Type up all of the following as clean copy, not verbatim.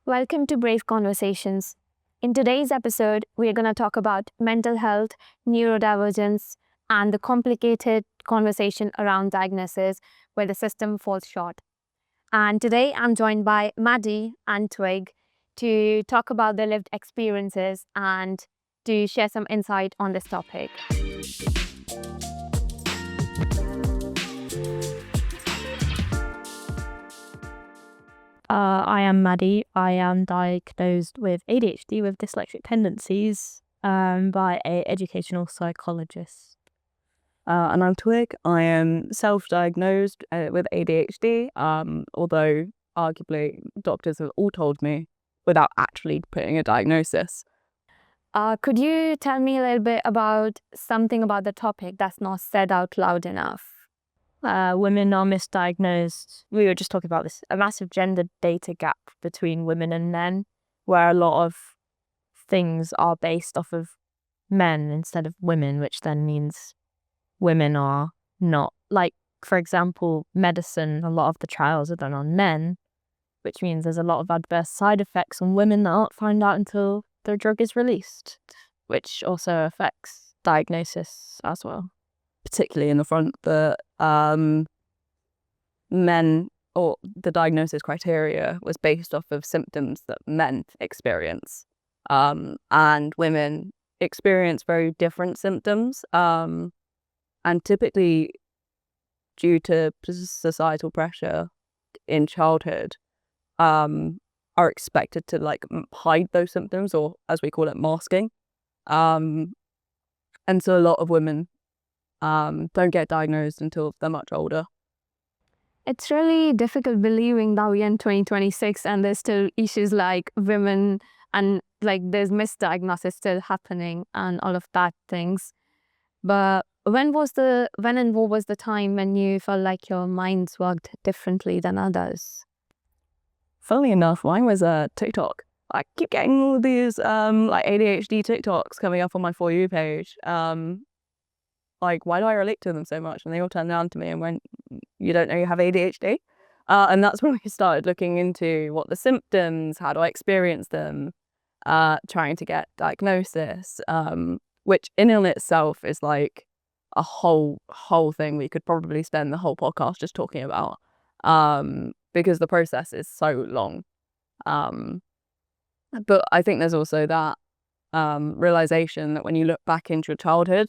Welcome to Brave Conversations. In today's episode, we are going to talk about mental health, neurodivergence, and the complicated conversation around diagnosis where the system falls short. And today I'm joined by Maddie and Twig to talk about their lived experiences and to share some insight on this topic. I am Maddie. I am diagnosed with ADHD with dyslexic tendencies by an educational psychologist. And I'm Twig. I am self-diagnosed with ADHD, although arguably doctors have all told me without actually putting a diagnosis. Could you tell me a little bit about something about the topic that's not said out loud enough? Women are misdiagnosed. We were just talking about this, a massive gender data gap between women and men, where a lot of things are based off of men instead of women, which then means women are not, like, for example, medicine, a lot of the trials are done on men, which means there's a lot of adverse side effects on women that aren't found out until their drug is released, which also affects diagnosis as well. Particularly in the front, the men, or the diagnosis criteria was based off of symptoms that men experience, and women experience very different symptoms, and typically due to societal pressure in childhood, are expected to hide those symptoms, or as we call it, masking, and so a lot of women don't get diagnosed until they're much older. It's really difficult believing that we're in 2026 and there's still issues like women and there's misdiagnosis still happening and all of that things. But when and what was the time when you felt like your minds worked differently than others? Funnily enough, mine was TikTok. I keep getting all these ADHD TikToks coming up on my For You page. Why do I relate to them so much? And they all turned around to me and went, "You don't know you have ADHD?" And that's when I started looking into what the symptoms, how do I experience them, trying to get diagnosis, which in and itself is like a whole thing we could probably spend the whole podcast just talking about, because the process is so long. But I think there's also that realization that when you look back into your childhood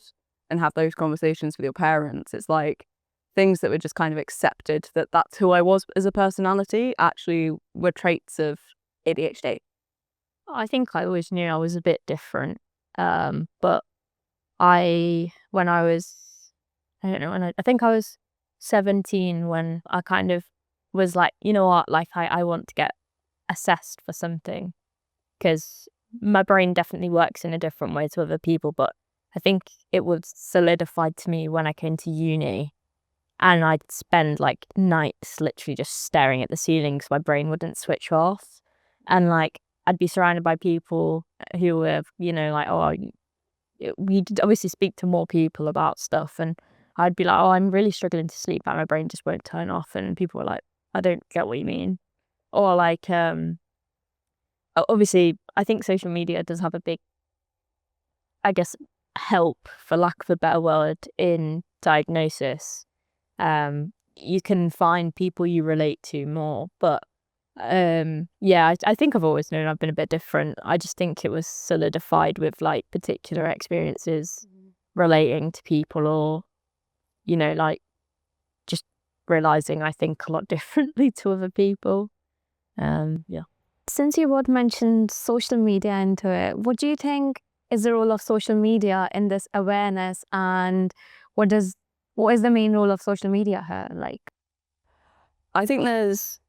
and have those conversations with your parents, it's like things that were just kind of accepted that that's who I was as a personality actually were traits of ADHD. I think I always knew I was a bit different, but I think I was 17 when I kind of was like, you know what, I want to get assessed for something, because my brain definitely works in a different way to other people, but I think it was solidified to me when I came to uni, and I'd spend nights literally just staring at the ceiling because my brain wouldn't switch off. And I'd be surrounded by people who were, we obviously speak to more people about stuff, and I'd be like, oh, I'm really struggling to sleep and my brain just won't turn off. And people were like, I don't get what you mean. Or obviously, I think social media does have a big, help, for lack of a better word, in diagnosis. You can find people you relate to more, but I think I've always known I've been a bit different. I just think it was solidified with particular experiences relating to people, or just realizing I think a lot differently to other people. Since you both mentioned social media into it, what do you think is the role of social media in this awareness, and what is the main role of social media here? I think there's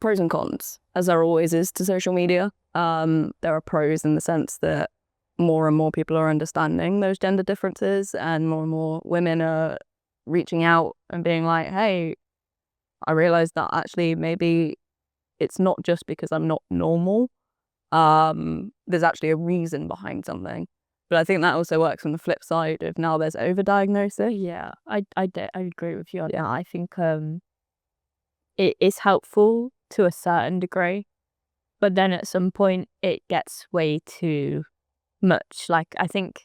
pros and cons, as there always is to social media. There are pros in the sense that more and more people are understanding those gender differences, and more women are reaching out and being like, hey, I realized that actually maybe it's not just because I'm not normal. There's actually a reason behind something. But I think that also works on the flip side of now there's overdiagnosis. Yeah, I agree with you on that. I think it is helpful to a certain degree, But then at some point it gets way too much. Like, I think,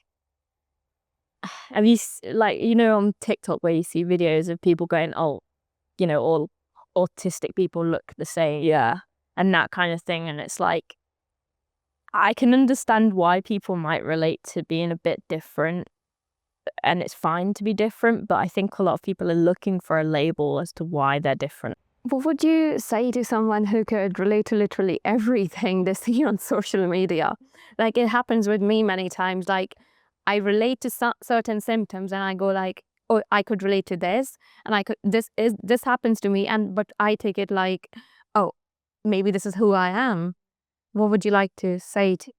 have you, like, you know, on TikTok where you see videos of people going, oh, you know, all autistic people look the same. Yeah. And that kind of thing. And it's like, I can understand why people might relate to being a bit different, and it's fine to be different, but I think a lot of people are looking for a label as to why they're different. What would you say to someone who could relate to literally everything they see on social media? Like, it happens with me many times. Like, I relate to certain symptoms and I go like, oh, I could relate to this, and this happens to me, but I take it like, oh, maybe this is who I am. What would you like to say to?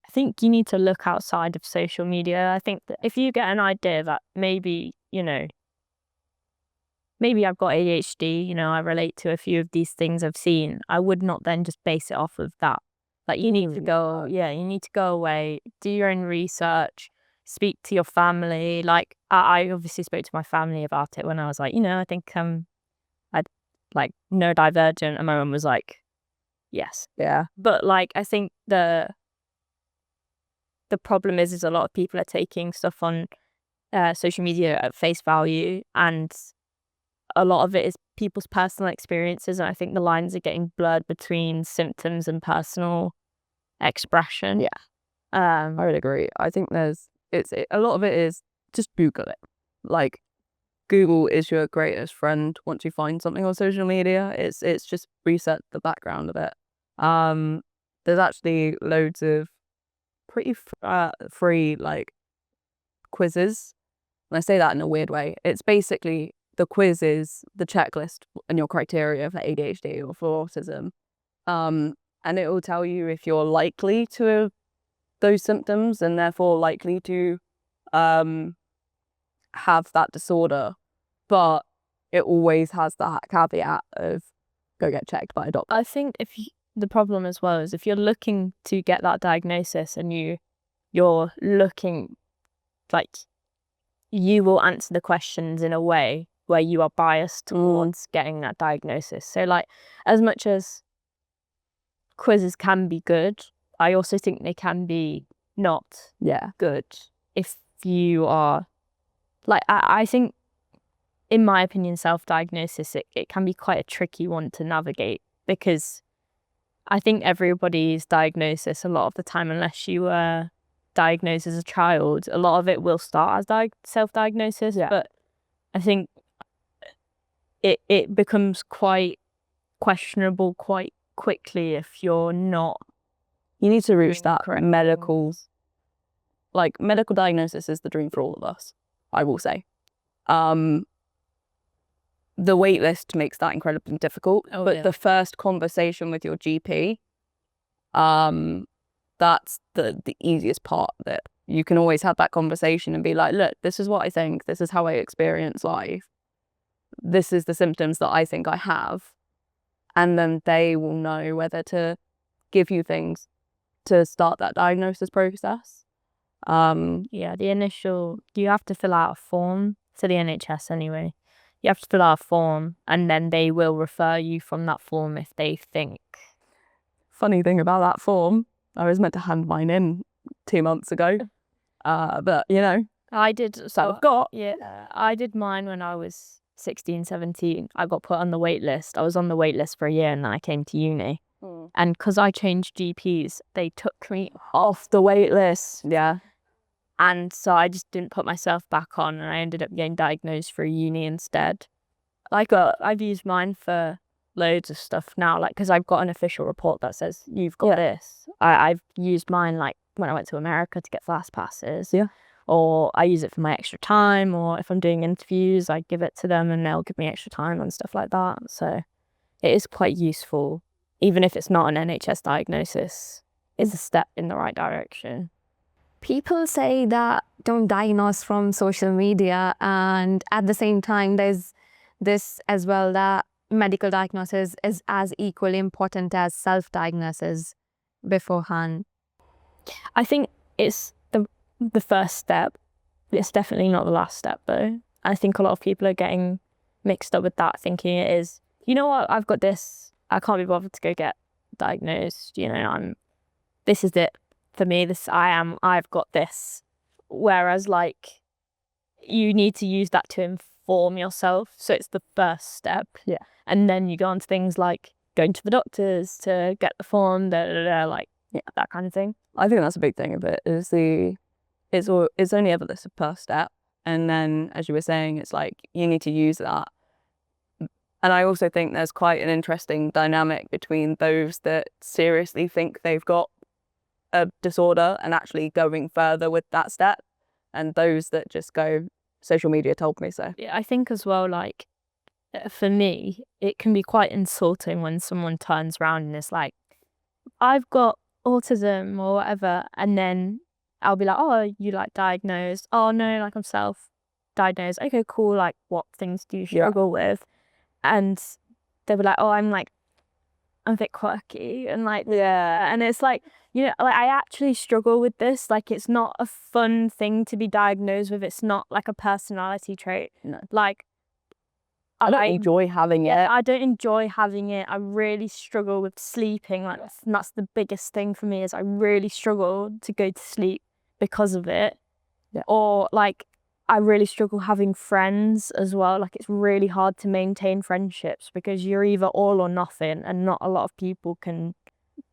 I think you need to look outside of social media. I think that if you get an idea that maybe, you know, maybe I've got ADHD, you know, I relate to a few of these things I've seen, I would not then just base it off of that. Like, you need to go, you need to go away, do your own research, speak to your family. Like, I obviously spoke to my family about it when I was like, you know, I think I'd like neurodivergent, and my mum was like, yes. Yeah. But like, I think the problem is a lot of people are taking stuff on social media at face value, and a lot of it is people's personal experiences, and I think the lines are getting blurred between symptoms and personal expression. Yeah. I would agree. I think a lot of it is just Google it. Like, Google is your greatest friend once you find something on social media. It's just reset the background of it. There's actually loads of pretty free like quizzes, and I say that in a weird way. It's basically, the quiz is the checklist and your criteria for ADHD or for autism, and it will tell you if you're likely to have those symptoms and therefore likely to have that disorder, but it always has that caveat of go get checked by a doctor. I think the problem as well is if you're looking to get that diagnosis and you're looking, like, you will answer the questions in a way where you are biased towards getting that diagnosis. So, like, as much as quizzes can be good, I also think they can be not good if you are, like, I think, in my opinion, self-diagnosis, it can be quite a tricky one to navigate, because I think everybody's diagnosis a lot of the time, unless you were diagnosed as a child, a lot of it will start as self-diagnosis. But I think it becomes quite questionable quite quickly if you're not. You need to reach that correct medical diagnosis is the dream for all of us, I will say. The wait list makes that incredibly difficult, but the first conversation with your GP, that's the easiest part of it. You can always have that conversation and be like, look, this is what I think, this is how I experience life, this is the symptoms that I think I have, and then they will know whether to give you things to start that diagnosis process. The initial, you have to fill out a form to the NHS anyway. You have to fill out a form, and then they will refer you from that form if they think. Funny thing about that form, I was meant to hand mine in 2 months ago, but you know, I did. So I've got. Yeah, I did mine when I was 16, 17. I got put on the wait list. I was on the wait list for a year, and then I came to uni. And because I changed GPs, they took me off the wait list. Yeah. And so I just didn't put myself back on, and I ended up getting diagnosed for uni instead. Like, I've used mine for loads of stuff now, like, because I've got an official report that says you've got this. I've used mine, like, when I went to America to get fast passes. Yeah. Or I use it for my extra time, or if I'm doing interviews, I give it to them and they'll give me extra time and stuff like that. So it is quite useful, even if it's not an NHS diagnosis. It's a step in the right direction. People say that don't diagnose from social media, and at the same time there's this as well, that medical diagnosis is as equally important as self-diagnosis beforehand. I think it's the first step. It's definitely not the last step, though. I think a lot of people are getting mixed up with that, thinking it is, you know what, I've got this, I can't be bothered to go get diagnosed, this is it for me, I've got this. Whereas like you need to use that to inform yourself. So it's the first step. Yeah. And then you go on to things like going to the doctors to get the form, that kind of thing. I think that's a big thing of it, is it's only ever this first step. And then, as you were saying, it's like you need to use that. And I also think there's quite an interesting dynamic between those that seriously think they've got a disorder and actually going further with that step, and those that just go, social media told me so. Yeah, I think as well, like, for me, it can be quite insulting when someone turns around and is like, I've got autism or whatever, and then I'll be like, oh, you like diagnosed? Oh no, like I'm self-diagnosed. Okay, cool. Like, what things do you struggle with? And they'll be like, oh, I'm a bit quirky, and like, yeah. And it's like, like I actually struggle with this. Like, it's not a fun thing to be diagnosed with. It's not like a personality trait. No. Like, I don't enjoy having it. I don't enjoy having it. I really struggle with sleeping. Like, that's the biggest thing for me, is I really struggle to go to sleep because of it. Yeah. Or like, I really struggle having friends as well. Like, it's really hard to maintain friendships because you're either all or nothing, and not a lot of people can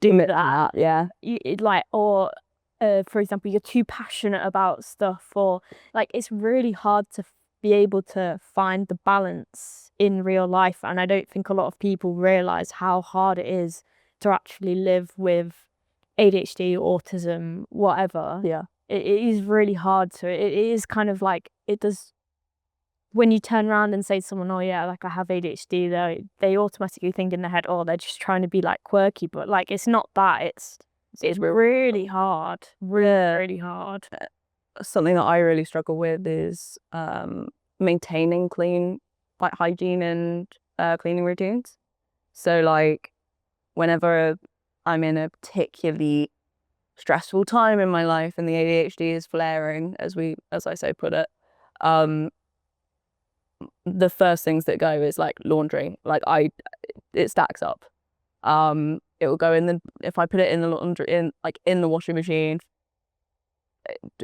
do that. Yeah. For example, you're too passionate about stuff, or like, it's really hard to be able to find the balance in real life. And I don't think a lot of people realize how hard it is to actually live with ADHD, autism, whatever. Yeah. It is really hard. So it is kind of like, it does, when you turn around and say to someone, oh yeah, like I have ADHD, they automatically think in their head, oh, they're just trying to be like quirky. But like, it's not that. It's really hard. Really hard. Something that I really struggle with is maintaining hygiene and cleaning routines. So like, whenever I'm in a particularly stressful time in my life and the ADHD is flaring, as I so put it, the first things that go is like laundry. Like, it stacks up. It will go if I put it in the laundry, in the washing machine,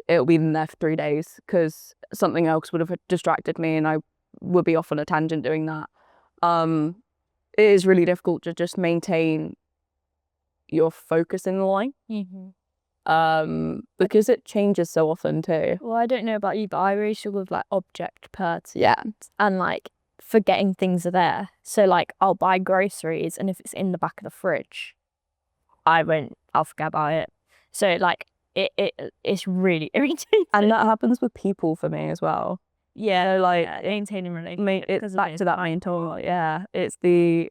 it'll be in there for 3 days because something else would have distracted me and I would be off on a tangent doing that. It is really difficult to just maintain your focus in the line. Because it changes so often too. Well, I don't know about you, but I really struggle with like object pertinence. Yeah. And like forgetting things are there. So like, I'll buy groceries, and if it's in the back of the fridge, I'll forget about it. So like, it's really irritating. And that happens with people for me as well. Yeah, so like, maintaining relationships. It's back to that mental. Yeah, it's if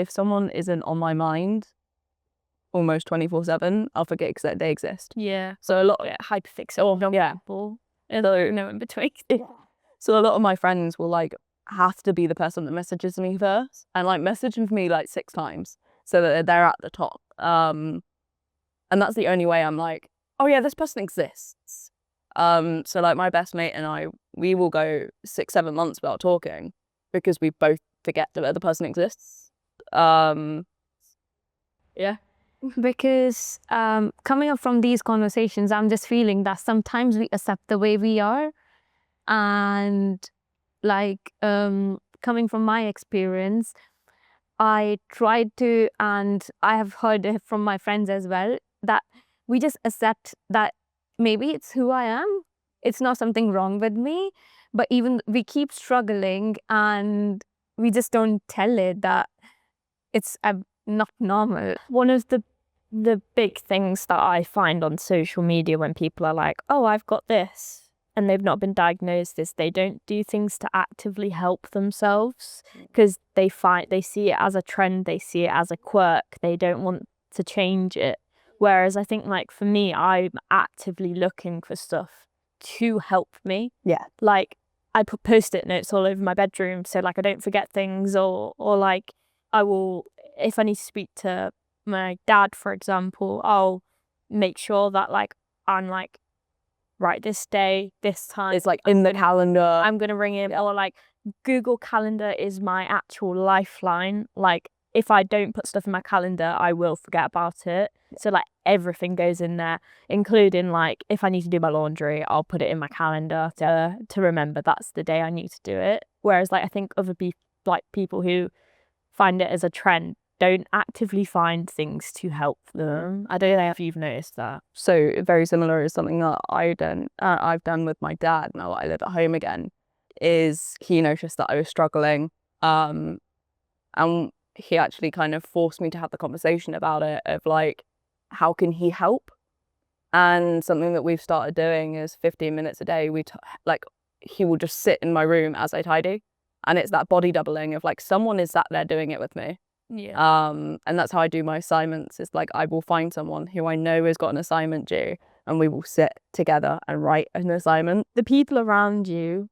someone isn't on my mind almost 24/7, I'll forget that they exist. Yeah. So a lot hyperfixate on people. No in between. So a lot of my friends will like have to be the person that messages me first, and like messaging me like 6 times so that they're at the top. And that's the only way I'm like, oh yeah, this person exists. So like, my best mate and I, we will go 6-7 months without talking because we both forget that the person exists. Yeah. Because coming up from these conversations, I'm just feeling that sometimes we accept the way we are. And like, coming from my experience, I tried to, and I have heard it from my friends as well, that we just accept that maybe it's who I am. It's not something wrong with me, but even we keep struggling and we just don't tell it that it's not normal. One of the big things that I find on social media when people are like, oh, I've got this, and they've not been diagnosed, is they don't do things to actively help themselves because they see it as a trend, they see it as a quirk, they don't want to change it. Whereas I think, like, for me, I'm actively looking for stuff to help me. Yeah. Like, I put Post-it notes all over my bedroom so like I don't forget things, or like I will, if I need to speak to my dad, for example, I'll make sure that like I'm like, right, this day, this time, It's like in the calendar. I'm gonna ring him. Or like, Google Calendar is my actual lifeline. Like, if I don't put stuff in my calendar, I will forget about it. So like everything goes in there, including like if I need to do my laundry, I'll put it in my calendar to remember that's the day I need to do it. Whereas like I think other people who find it as a trend don't actively find things to help them. I don't know if you've noticed that. So very similar is something that I've done with my dad now that I live at home again, is he noticed that I was struggling, and he actually kind of forced me to have the conversation about it of like, how can he help? And something that we've started doing is 15 minutes a day, he will just sit in my room as I tidy. And it's that body doubling of like, someone is sat there doing it with me. Yeah. And that's how I do my assignments. It's like I will find someone who I know has got an assignment due, and we will sit together and write an assignment. The people around you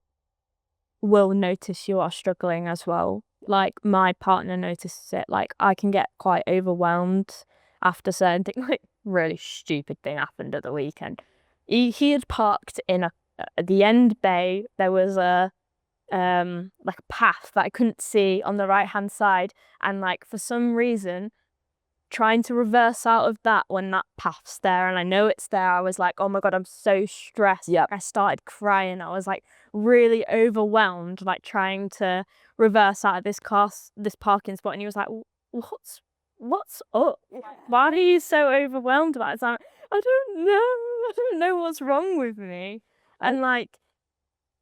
will notice you are struggling as well. Like my partner notices it. Like I can get quite overwhelmed after certain things. Like really stupid thing happened at the weekend. He had parked in the end bay. There was a like a path that I couldn't see on the right hand side, and like for some reason trying to reverse out of that when that path's there and I know it's there, I was like, oh my god, I'm so stressed. Yep. I started crying. I was like really overwhelmed, like trying to reverse out of this parking spot, and he was like, what's up? Why are you so overwhelmed about it? So I don't know what's wrong with me. And like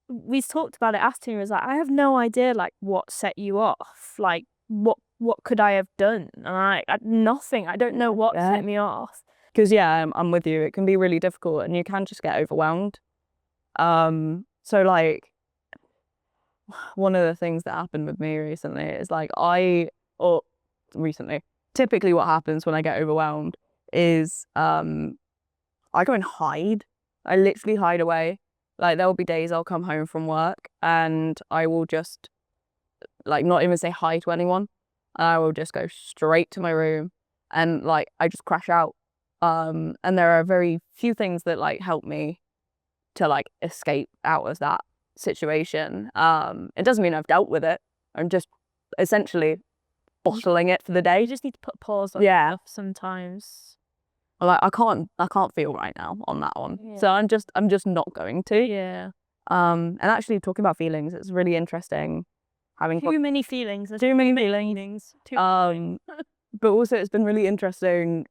we talked about it after, he was like, I have no idea like what set you off, like what could I have done? And nothing. I don't know what set me off. Because I'm with you, it can be really difficult and you can just get overwhelmed. So like one of the things that happened with me recently is like typically what happens when I get overwhelmed is I go and hide. I literally hide away. Like there will be days I'll come home from work and I will just like not even say hi to anyone. I will just go straight to my room and like I just crash out. And there are very few things that like help me to like escape out of that situation. It doesn't mean I've dealt with it. I'm just essentially bottling it for the day. You just need to put pause on stuff sometimes. Like I can't feel right now on that one. Yeah. So I'm just not going to. Yeah. And actually talking about feelings, it's really interesting having too many feelings. But also it's been really interesting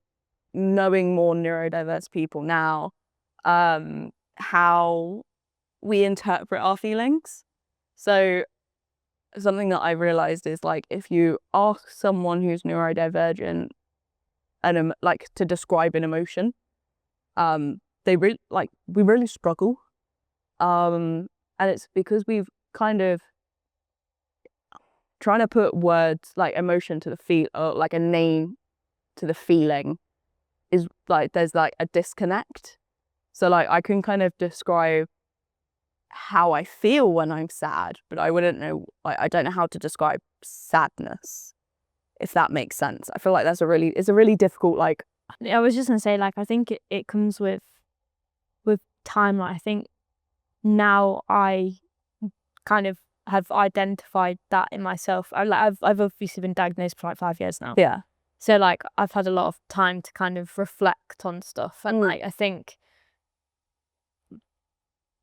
knowing more neurodiverse people now, how we interpret our feelings. So something that I realized is like if you ask someone who's neurodivergent and like to describe an emotion, we really struggle, and it's because we've kind of trying to put words like emotion to the feel, or like a name to the feeling, is like there's like a disconnect. So like I can kind of describe how I feel when I'm sad, but I wouldn't know, I don't know how to describe sadness, if that makes sense. I feel like it's a really difficult, like. I was just gonna say, like, I think it comes with time. Like I think now I kind of have identified that in myself. I've obviously been diagnosed for like 5 years now. Yeah. So like I've had a lot of time to kind of reflect on stuff, and like I think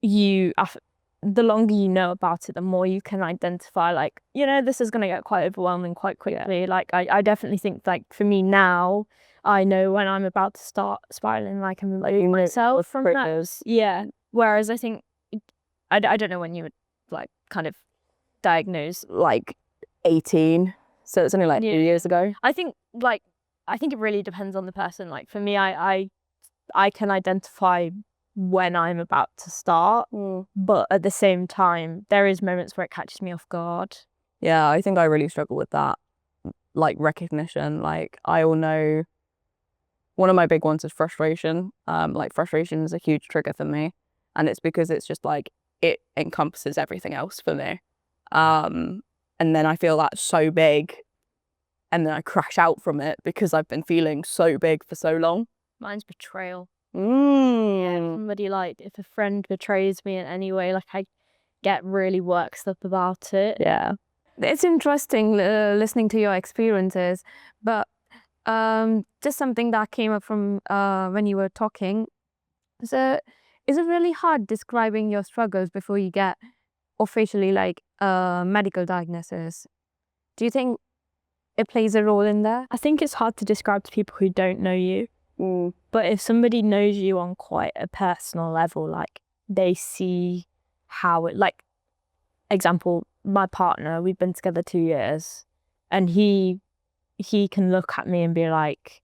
the longer you know about it, the more you can identify, like, you know, this is going to get quite overwhelming quite quickly. Like I definitely think, like, for me now, I know when I'm about to start spiraling, like I'm removing myself from that. Yeah. Whereas I think I don't know when you would like kind of diagnose. Like 18, so it's only like 2 years ago. I think it really depends on the person. Like for me, I can identify when I'm about to start, but at the same time there is moments where it catches me off guard. Yeah, I think I really struggle with that, like recognition. Like I all know one of my big ones is frustration. Like frustration is a huge trigger for me, and it's because it's just like it encompasses everything else for me, and then I feel that so big and then I crash out from it because I've been feeling so big for so long. Mine's betrayal. Yeah, somebody, like, if a friend betrays me in any way, like I get really worked up about it. Yeah. It's interesting listening to your experiences, but just something that came up from when you were talking. So, is it really hard describing your struggles before you get officially like a medical diagnosis? Do you think it plays a role in there? I think it's hard to describe to people who don't know you. Mm. But if somebody knows you on quite a personal level, like they see how it, like, example, my partner, we've been together 2 years, and he can look at me and be like,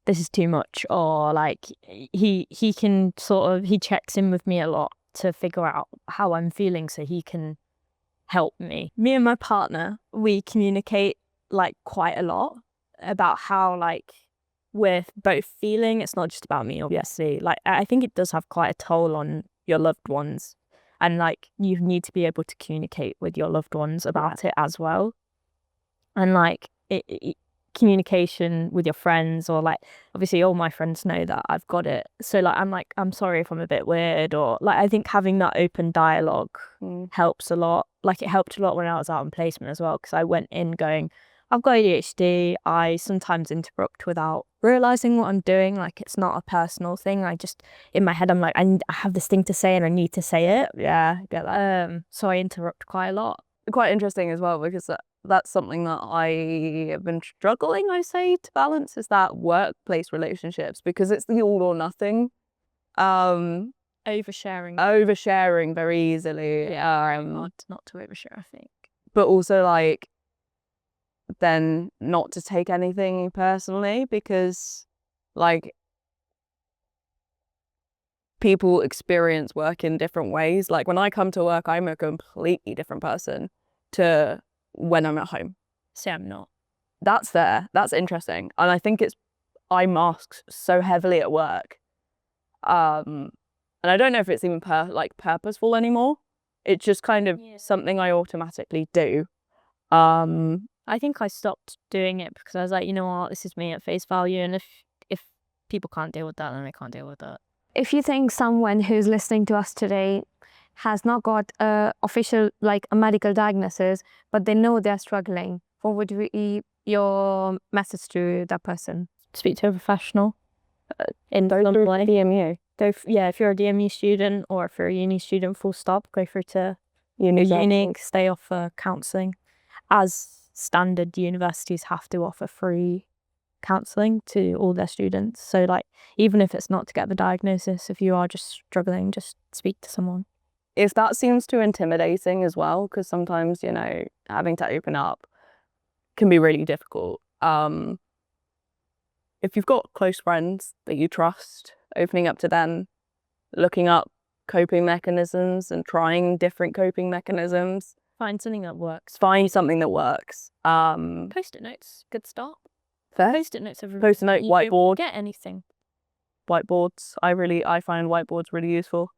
this is too much, or like he can sort of, he checks in with me a lot to figure out how I'm feeling so he can help me. Me and my partner, we communicate like quite a lot about how like we're both feeling. It's not just about me, obviously. Like I think it does have quite a toll on your loved ones, and like you need to be able to communicate with your loved ones about it as well. And like communication with your friends, or like obviously all my friends know that I've got it, so like I'm sorry if I'm a bit weird, or like I think having that open dialogue helps a lot. Like it helped a lot when I was out on placement as well, because I went in going, I've got ADHD. I sometimes interrupt without realizing what I'm doing. Like it's not a personal thing. I just, in my head, I'm like, I have this thing to say and I need to say it. Yeah, I get that. So I interrupt quite a lot. Quite interesting as well, because that's something that I have been struggling, I say, to balance, is that workplace relationships, because it's the all or nothing. Oversharing. Oversharing very easily. Hard not to overshare, I think. But also like then not to take anything personally, because like people experience work in different ways. Like when I come to work, I'm a completely different person to when I'm at home. See, I'm not. That's fair. That's interesting. And I think I mask so heavily at work. And I don't know if it's even purposeful anymore. It's just kind of something I automatically do. I think I stopped doing it because I was like, you know what, this is me at face value, and if people can't deal with that, then they can't deal with that. If you think someone who's listening to us today has not got a official, like a medical diagnosis, but they know they're struggling, what would be your message to that person? Speak to a professional in Go some through way. DMU. If you're a DMU student, or if you're a uni student, full stop, go through to uni, stay off for counselling. As standard universities have to offer free counselling to all their students. So like, even if it's not to get the diagnosis, if you are just struggling, just speak to someone. If that seems too intimidating as well, because sometimes, you know, having to open up can be really difficult. If you've got close friends that you trust, opening up to them, looking up coping mechanisms and trying different coping mechanisms. Find something that works. Post-it notes, good start. Fair. Post-it notes everywhere. Post-it note, whiteboard. Get anything. Whiteboards. I find whiteboards really useful.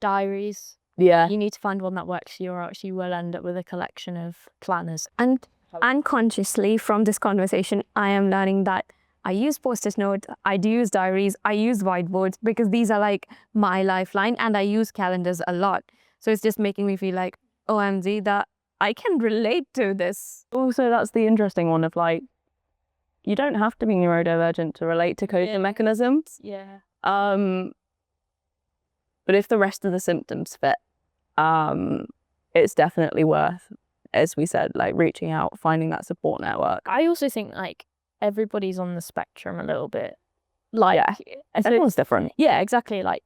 Diaries. Yeah. You need to find one that works for you, or else you will end up with a collection of planners. And unconsciously from this conversation, I am learning that I use post-it notes, I do use diaries, I use whiteboards, because these are like my lifeline, and I use calendars a lot. So it's just making me feel like, OMG, that I can relate to this. Also, that's the interesting one of like, you don't have to be neurodivergent to relate to coping mechanisms. Yeah. But if the rest of the symptoms fit, it's definitely worth, as we said, like reaching out, finding that support network. I also think like everybody's on the spectrum a little bit. Like, everyone's different. Yeah, exactly. Like,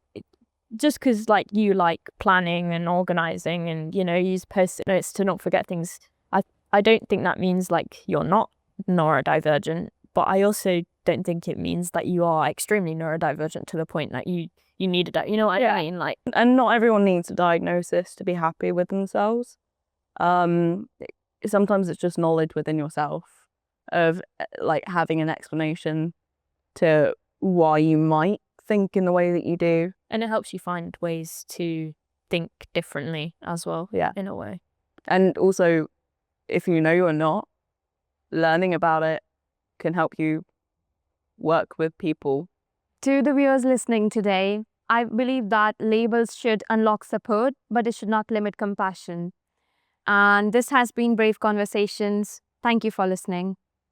just because like you like planning and organizing and, you know, use post-it notes to not forget things, I don't think that means like you're not neurodivergent, but I also don't think it means that you are extremely neurodivergent to the point that you need a you know what I mean? Like, and not everyone needs a diagnosis to be happy with themselves. Sometimes it's just knowledge within yourself of like having an explanation to why you might think in the way that you do. And it helps you find ways to think differently as well, in a way. And also, if you know you're not, learning about it can help you work with people. To the viewers listening today, I believe that labels should unlock support, but it should not limit compassion. And this has been Brave Conversations. Thank you for listening.